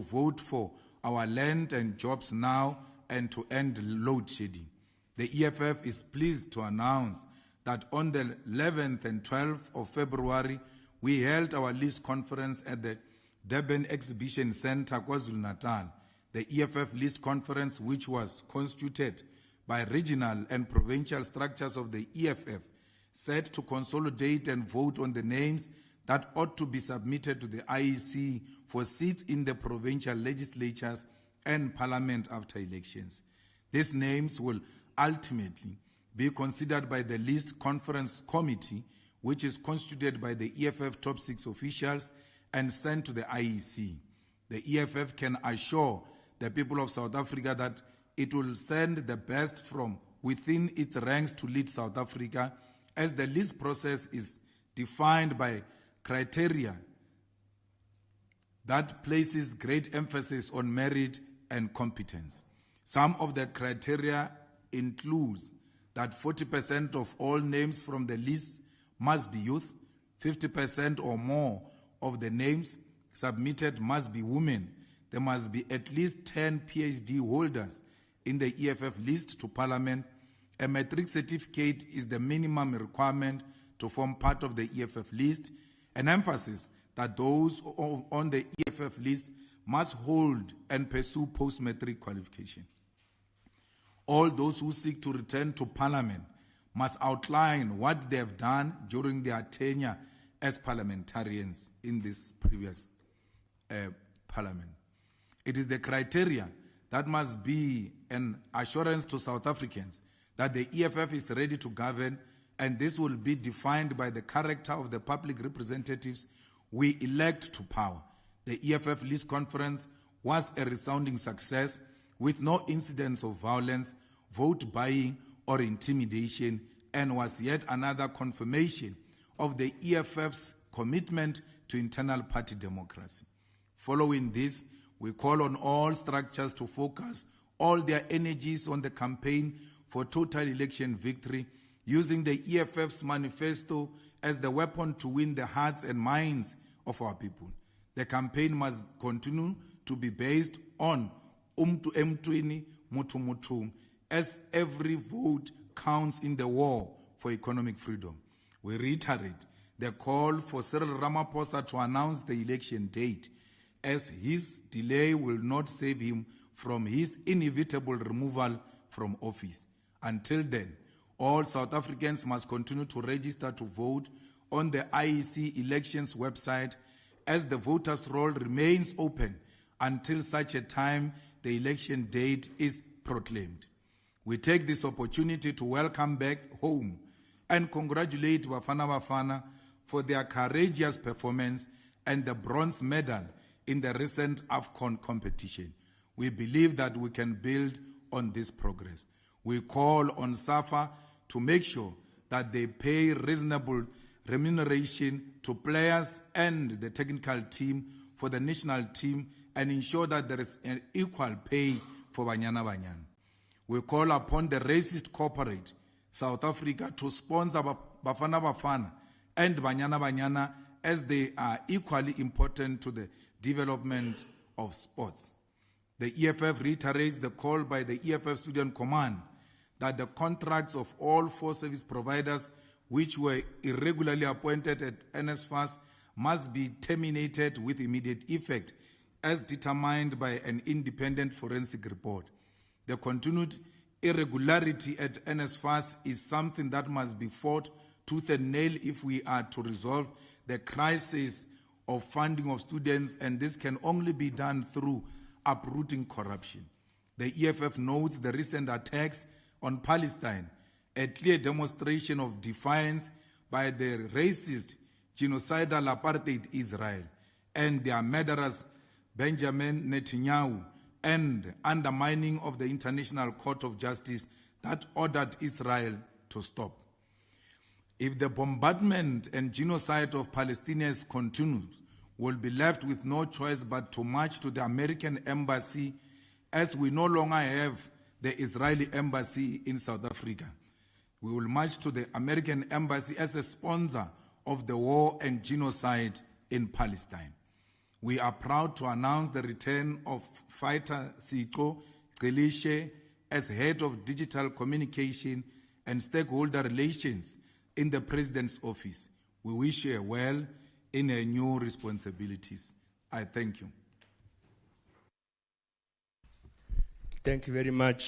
vote for our land and jobs now and to end load shedding. The EFF is pleased to announce that on the 11th and 12th of February, we held our list conference at the Durban Exhibition Centre, KwaZulu-Natal. The EFF list conference, which was constituted by regional and provincial structures of the EFF, set to consolidate and vote on the names that ought to be submitted to the IEC for seats in the provincial legislatures and parliament after elections. These names will ultimately be considered by the list conference committee, which is constituted by the EFF top 6 officials and sent to the IEC. The EFF can assure the people of South Africa that it will send the best from within its ranks to lead South Africa, as the list process is defined by criteria that places great emphasis on merit and competence. Some of the criteria includes that 40% of all names from the list must be youth, 50% or more of the names submitted must be women. There must be at least 10 PhD holders in the EFF list to Parliament. A matric certificate is the minimum requirement to form part of the EFF list. An emphasis that those on the EFF list must hold and pursue post-matric qualification. All those who seek to return to Parliament must outline what they have done during their tenure as parliamentarians in this previous Parliament. It is the criteria that must be an assurance to South Africans that the EFF is ready to govern, and this will be defined by the character of the public representatives we elect to power. The EFF list conference was a resounding success with no incidents of violence, vote buying, or intimidation, and was yet another confirmation of the EFF's commitment to internal party democracy. Following this, we call on all structures to focus all their energies on the campaign for total election victory, using the EFF's manifesto as the weapon to win the hearts and minds of our people. The campaign must continue to be based on umtu emtwini mutu mutu, as every vote counts in the war for economic freedom. We reiterate the call for Cyril Ramaphosa to announce the election date, as his delay will not save him from his inevitable removal from office. Until then, all South Africans must continue to register to vote on the IEC elections website, as the voters' roll remains open until such a time the election date is proclaimed. We take this opportunity to welcome back home and congratulate Bafana for their courageous performance and the bronze medal in the recent AFCON competition. We believe that we can build on this progress. We call on SAFA to make sure that they pay reasonable remuneration to players and the technical team for the national team, and ensure that there is an equal pay for Banyana Banyana. We call upon the racist corporate South Africa to sponsor Bafana and Banyana Banyana, as they are equally important to the development of sports. The EFF reiterates the call by the EFF Student Command that the contracts of all 4 service providers which were irregularly appointed at NSFAS must be terminated with immediate effect, as determined by an independent forensic report. The continued irregularity at NSFAS is something that must be fought tooth and nail if we are to resolve the crisis of funding of students, and this can only be done through uprooting corruption. The EFF notes the recent attacks on Palestine, a clear demonstration of defiance by the racist, genocidal apartheid Israel and their murderers Benjamin Netanyahu, and undermining of the International Court of Justice that ordered Israel to stop. If the bombardment and genocide of Palestinians continues, we'll be left with no choice but to march to the American embassy, as we no longer have the Israeli embassy in South Africa. We will march to the American embassy as a sponsor of the war and genocide in Palestine. We are proud to announce the return of Fighter Siko Gelishe as Head of Digital Communication and Stakeholder Relations in the President's Office. We wish her well in her new responsibilities. I thank you. Thank you very much.